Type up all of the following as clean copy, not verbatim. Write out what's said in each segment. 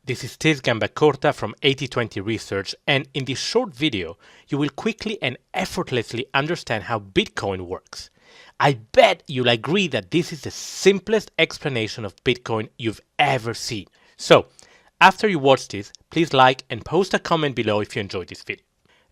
This is Tis Gambacorta from 8020 Research, and in this short video, you will quickly and effortlessly understand how Bitcoin works. I bet you'll agree that this is the simplest explanation of Bitcoin you've ever seen. So, after you watch this, please like and post a comment below if you enjoyed this video.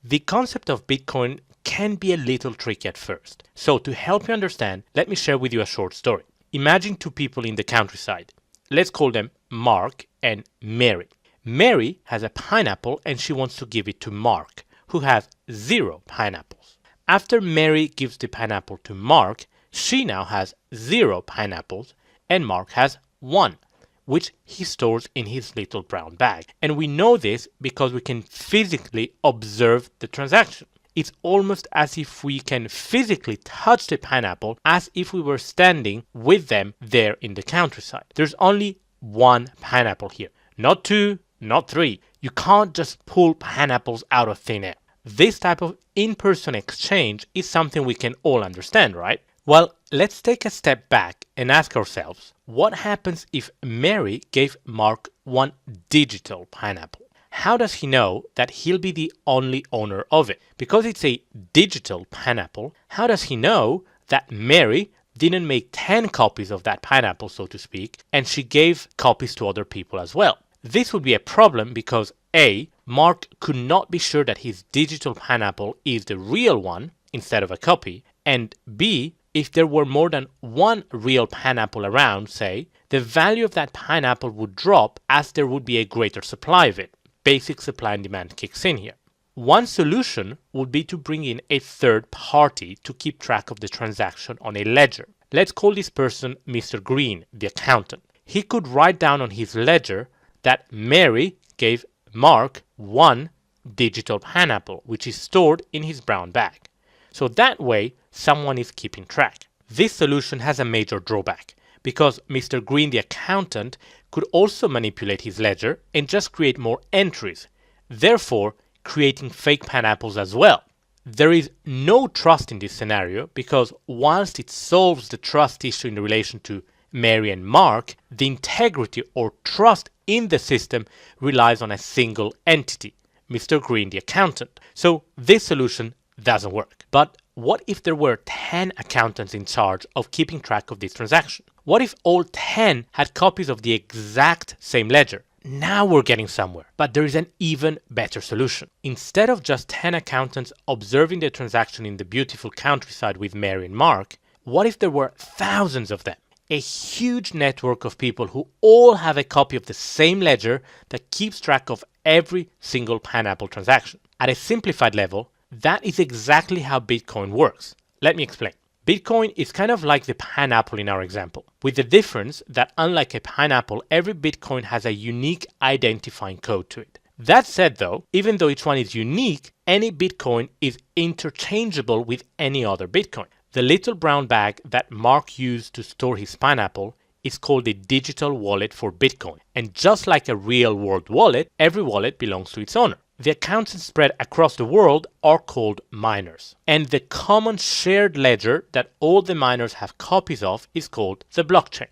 The concept of Bitcoin can be a little tricky at first. So, to help you understand, let me share with you a short story. Imagine two people in the countryside. Let's call them Mark and Mary. Mary has a pineapple and she wants to give it to Mark, who has 0 pineapples. After Mary gives the pineapple to Mark, she now has 0 pineapples and Mark has 1, which he stores in his little brown bag. And we know this because we can physically observe the transaction. It's almost as if we can physically touch the pineapple as if we were standing with them there in the countryside. There's only 1 pineapple here. Not 2, not 3. You can't just pull pineapples out of thin air. This type of in-person exchange is something we can all understand, right? Well, let's take a step back and ask ourselves, what happens if Mary gave Mark 1 digital pineapple? How does he know that he'll be the only owner of it? Because it's a digital pineapple, how does he know that Mary didn't make 10 copies of that pineapple, so to speak, and she gave copies to other people as well? This would be a problem because A, Mark could not be sure that his digital pineapple is the real one instead of a copy, and B, if there were more than 1 real pineapple around, say, the value of that pineapple would drop as there would be a greater supply of it. Basic supply and demand kicks in here. One solution would be to bring in a third party to keep track of the transaction on a ledger. Let's call this person Mr. Green, the accountant. He could write down on his ledger that Mary gave Mark 1 digital pineapple, which is stored in his brown bag. So that way, someone is keeping track. This solution has a major drawback, because Mr. Green, the accountant, could also manipulate his ledger and just create more entries, therefore creating fake pineapples as well. There is no trust in this scenario because whilst it solves the trust issue in relation to Mary and Mark, the integrity or trust in the system relies on a single entity, Mr. Green, the accountant. So this solution doesn't work. But what if there were 10 accountants in charge of keeping track of this transaction? What if all 10 had copies of the exact same ledger? Now we're getting somewhere. But there is an even better solution. Instead of just 10 accountants observing the transaction in the beautiful countryside with Mary and Mark, what if there were thousands of them? A huge network of people who all have a copy of the same ledger that keeps track of every single pineapple transaction. At a simplified level, that is exactly how Bitcoin works. Let me explain. Bitcoin is kind of like the pineapple in our example, with the difference that unlike a pineapple, every Bitcoin has a unique identifying code to it. That said though, even though each one is unique, any Bitcoin is interchangeable with any other Bitcoin. The little brown bag that Mark used to store his pineapple is called a digital wallet for Bitcoin. And just like a real world wallet, every wallet belongs to its owner. The accounts spread across the world are called miners. And the common shared ledger that all the miners have copies of is called the blockchain.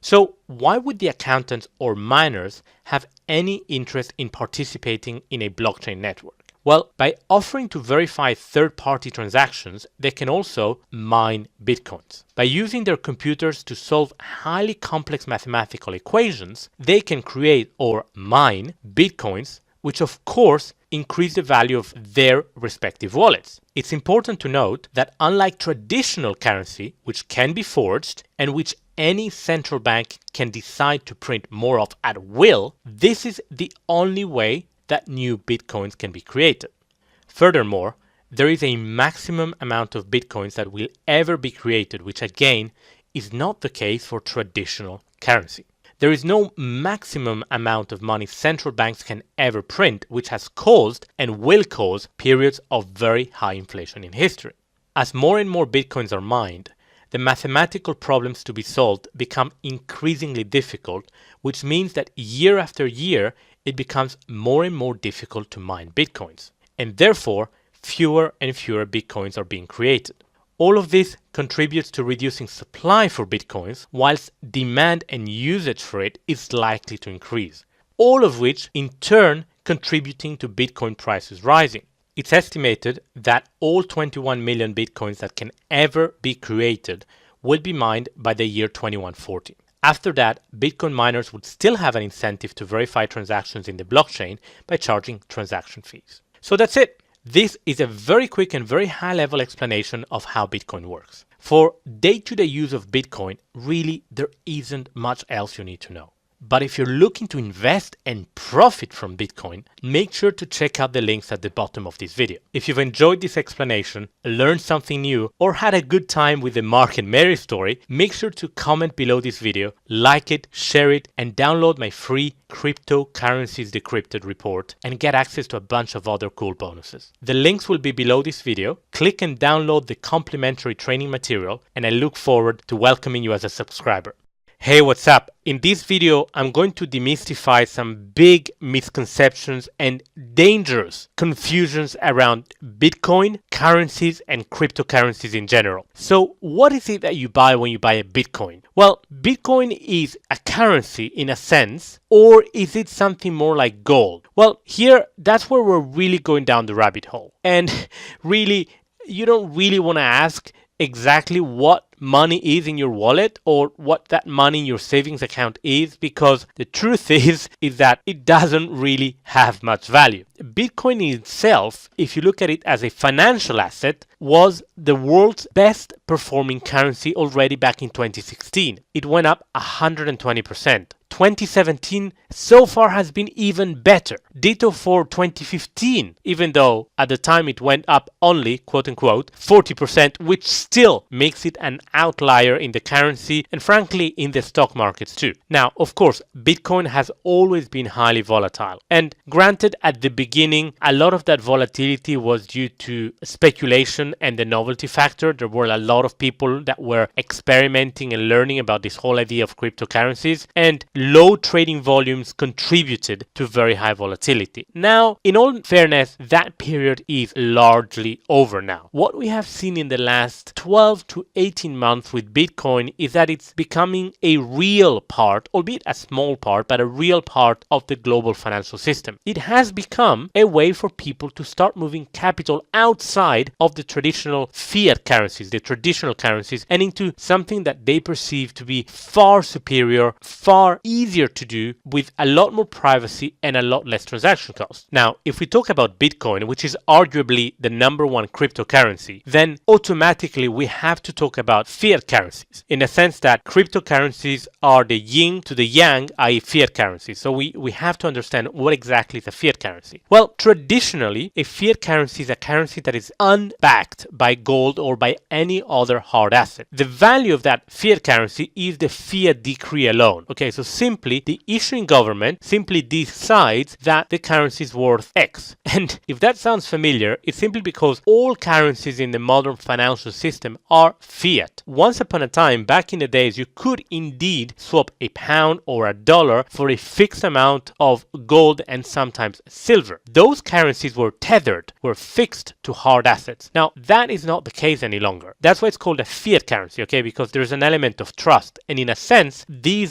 So why would the accountants or miners have any interest in participating in a blockchain network? Well, by offering to verify third-party transactions, they can also mine bitcoins. By using their computers to solve highly complex mathematical equations, they can create or mine bitcoins, which of course increase the value of their respective wallets. It's important to note that unlike traditional currency, which can be forged and which any central bank can decide to print more of at will, this is the only way that new bitcoins can be created. Furthermore, there is a maximum amount of bitcoins that will ever be created, which again is not the case for traditional currency. There is no maximum amount of money central banks can ever print, which has caused and will cause periods of very high inflation in history. As more and more bitcoins are mined, the mathematical problems to be solved become increasingly difficult, which means that year after year, it becomes more and more difficult to mine bitcoins. And therefore, fewer and fewer bitcoins are being created. All of this contributes to reducing supply for bitcoins, whilst demand and usage for it is likely to increase. all of which in turn contributing to Bitcoin prices rising. It's estimated that all 21 million Bitcoins that can ever be created will be mined by the year 2140. After that, Bitcoin miners would still have an incentive to verify transactions in the blockchain by charging transaction fees. So that's it. This is a very quick and very high-level explanation of how Bitcoin works. For day-to-day use of Bitcoin, really there isn't much else you need to know. But if you're looking to invest and profit from Bitcoin, make sure to check out the links at the bottom of this video. If you've enjoyed this explanation, learned something new, or had a good time with the Mark and Mary story, make sure to comment below this video, like it, share it, and download my free Cryptocurrencies Decrypted report and get access to a bunch of other cool bonuses. The links will be below this video. Click and download the complimentary training material, and I look forward to welcoming you as a subscriber. Hey, what's up? In this video, I'm going to demystify some big misconceptions and dangerous confusions around Bitcoin, currencies, and cryptocurrencies in general. So what is it that you buy when you buy a Bitcoin? Well, Bitcoin is a currency in a sense, or is it something more like gold? Well, here, that's where we're really going down the rabbit hole. And really, you don't really want to ask exactly what money is in your wallet or what that money in your savings account is, because the truth is that it doesn't really have much value. Bitcoin in itself, if you look at it as a financial asset, was the world's best performing currency already back in 2016. It went up 120%. 2017 so far has been even better. Ditto for 2015, even though at the time it went up only, quote unquote, 40%, which still makes it an outlier in the currency and frankly in the stock markets too. Now, of course, Bitcoin has always been highly volatile. And granted, at the beginning, a lot of that volatility was due to speculation and the novelty factor. There were a lot of people that were experimenting and learning about this whole idea of cryptocurrencies, and low trading volumes contributed to very high volatility. Now, in all fairness, that period is largely over now. What we have seen in the last 12 to 18 months with Bitcoin is that it's becoming a real part, albeit a small part, but a real part of the global financial system. It has become a way for people to start moving capital outside of the traditional fiat currencies, the traditional currencies, and into something that they perceive to be far superior, far easier to do, with a lot more privacy and a lot less transaction costs. Now, if we talk about Bitcoin, which is arguably the number one cryptocurrency, then automatically we have to talk about fiat currencies, in the sense that cryptocurrencies are the yin to the yang, i.e. fiat currencies. So we have to understand what exactly is a fiat currency. Well, traditionally, a fiat currency is a currency that is unbacked by gold or by any other hard asset. The value of that fiat currency is the fiat decree alone. Okay, so simply the issuing government simply decides that the currency is worth X. And if that sounds familiar, it's simply because all currencies in the modern financial system are fiat. Once upon a time, back in the days, you could indeed swap a pound or a dollar for a fixed amount of gold and sometimes silver. Those currencies were tethered, were fixed to hard assets. Now, that is not the case any longer. That's why it's called a fiat currency, okay? Because there's an element of trust. And in a sense, the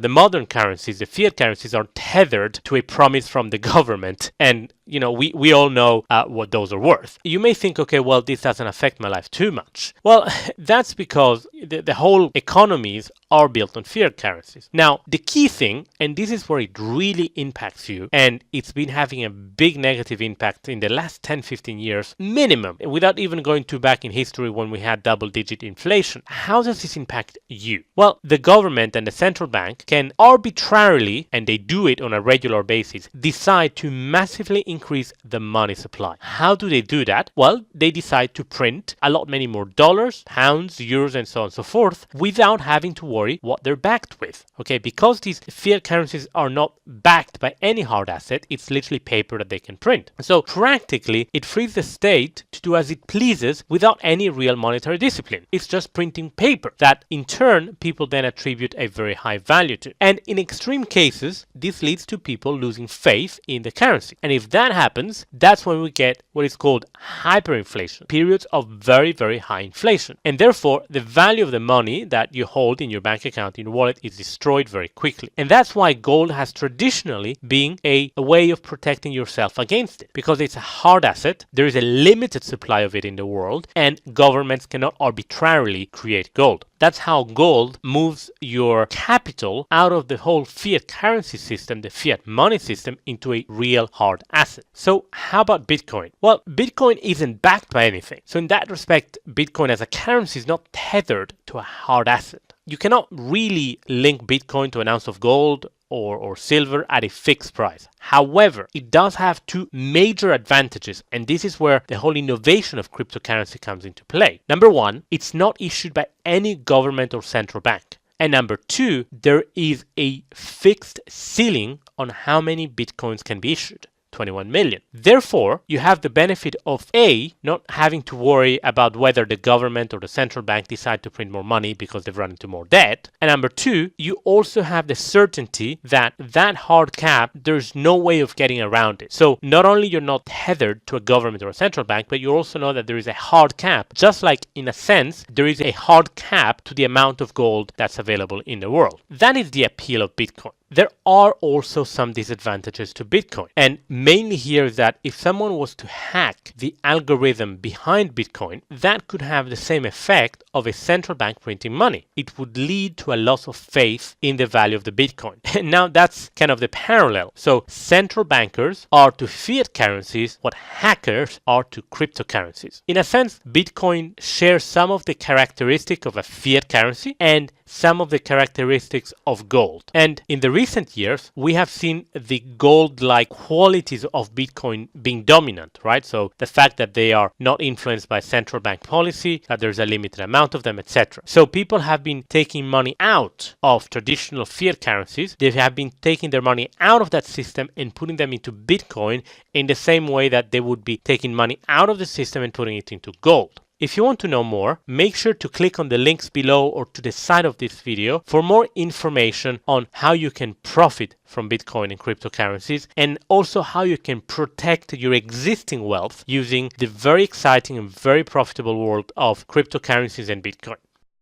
modern currencies, the fiat currencies, are tethered to a promise from the government. And you know, we all know what those are worth. You may think, okay, well, this doesn't affect my life too much. Well, that's because the whole economies are built on fiat currencies. Now, the key thing, and this is where it really impacts you, and it's been having a big negative impact in the last 10-15 years, minimum, without even going too back in history when we had double-digit inflation. How does this impact you? Well, the government and the central bank can arbitrarily, and they do it on a regular basis, decide to massively increase the money supply. How do they do that? Well, they decide to print a lot many more dollars, pounds, euros, and so on and so forth, without having to worry what they're backed with. Okay, because these fiat currencies are not backed by any hard asset, it's literally paper that they can print. So practically, it frees the state to do as it pleases without any real monetary discipline. It's just printing paper that in turn people then attribute a very high value to. And And in extreme cases, this leads to people losing faith in the currency. And if that happens, that's when we get what is called hyperinflation, periods of very, very high inflation. And therefore, the value of the money that you hold in your bank account, in your wallet, is destroyed very quickly. And that's why gold has traditionally been a way of protecting yourself against it, because it's a hard asset, there is a limited supply of it in the world, and governments cannot arbitrarily create gold. That's how gold moves your capital out of the whole fiat currency system, the fiat money system, into a real hard asset. So how about Bitcoin? Well, Bitcoin isn't backed by anything. So in that respect, Bitcoin as a currency is not tethered to a hard asset. You cannot really link Bitcoin to an ounce of gold or silver at a fixed price. However, it does have two major advantages, and this is where the whole innovation of cryptocurrency comes into play. Number one, it's not issued by any government or central bank. And number two, there is a fixed ceiling on how many Bitcoins can be issued. 21 million. Therefore, you have the benefit of A, not having to worry about whether the government or the central bank decide to print more money because they've run into more debt. And number two, you also have the certainty that that hard cap, there's no way of getting around it. So not only you're not tethered to a government or a central bank, but you also know that there is a hard cap, just like in a sense, there is a hard cap to the amount of gold that's available in the world. That is the appeal of Bitcoin. There are also some disadvantages to Bitcoin, and mainly here is that if someone was to hack the algorithm behind Bitcoin, that could have the same effect of a central bank printing money. It would lead to a loss of faith in the value of the Bitcoin. And now that's kind of the parallel. So central bankers are to fiat currencies what hackers are to cryptocurrencies. In a sense, Bitcoin shares some of the characteristics of a fiat currency and some of the characteristics of gold. And in the recent years, we have seen the gold-like qualities of Bitcoin being dominant, right? So the fact that they are not influenced by central bank policy, that there's a limited amount of them, etc. So people have been taking money out of traditional fiat currencies. They have been taking their money out of that system and putting them into Bitcoin in the same way that they would be taking money out of the system and putting it into gold. If you want to know more, make sure to click on the links below or to the side of this video for more information on how you can profit from Bitcoin and cryptocurrencies, and also how you can protect your existing wealth using the very exciting and very profitable world of cryptocurrencies and Bitcoin.